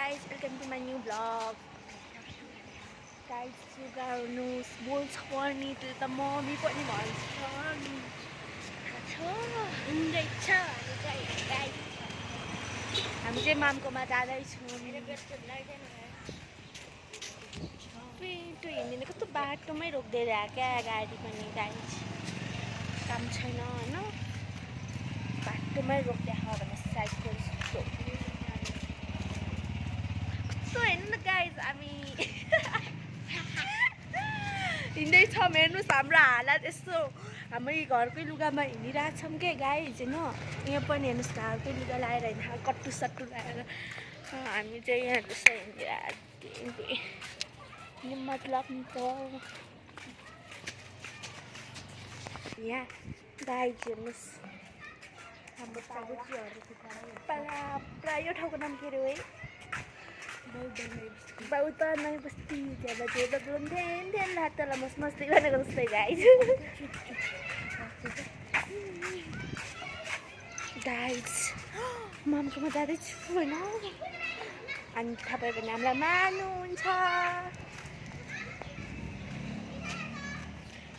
guys, welcome to my new vlog. Guys, गर्नुस् बोल्छ पनि त्यो त मम्मी पनि भन्छ नि हिँड्दैछ हामी चाहिँ मामकोमा जाँदैछौँ हिँड्दैन कस्तो बाटोमै रोक्दै रह्यो क्या गाडी पनि गाइज काम छैन होइन बाटोमै रोक्दै भने साइकल कस्तो हेर्नु न गाइज हामी हिँड्दैछौँ हेर्नुहोस् हाम्रो हालत यस्तो हामी घरकै लुगामा हिँडिरहेछौँ क्या गाइज होइन यहाँ पनि हेर्नुहोस् घरकै लुगा लगाएर होइन कट्टु सट्टु लगाएर हामी चाहिँ यहाँ जस्तो हिँडिरहेको मतलब त यहाँ गाइज हेर्नुहोस् हाम्रो पागुचीहरू पुरा यो ठाउँको नाम के अरे है बहुत नै बस्ती त्यहाँ ध्यान हातला मस्ती भनेको जस्तै गाइज गाइज मामकोमा जाँदैछु होइन अनि थाहा भयो भने हामीलाई मान्नुहुन्छ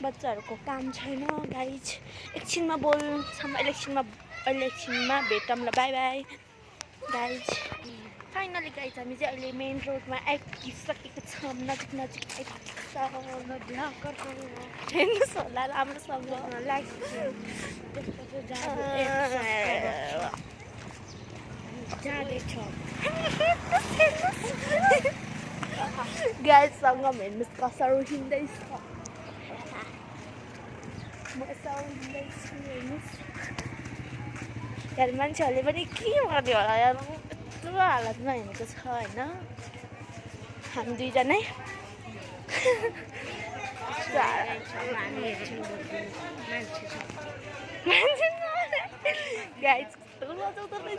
बच्चाहरूको काम छैन गाइज एकछिनमा बोल्छौँ इलेक्सनमा भेटौँला bye bye guys finally guys हामी चाहिँ अहिले मेन रोडमा आइपुगिसकेको छौँ नजिक हेर्नुहोस् होला राम्रोसँग गाइजसँग हेर्नुहोस् कसरी हिँड्दैछ हेर्नुहोस् यार मान्छेहरूले पनि के गर्यो होला यार यत्रो हालतमा हिँडेको छ होइन हामी दुईजनै गाइज कस्तो मजा आउँदो रहेछ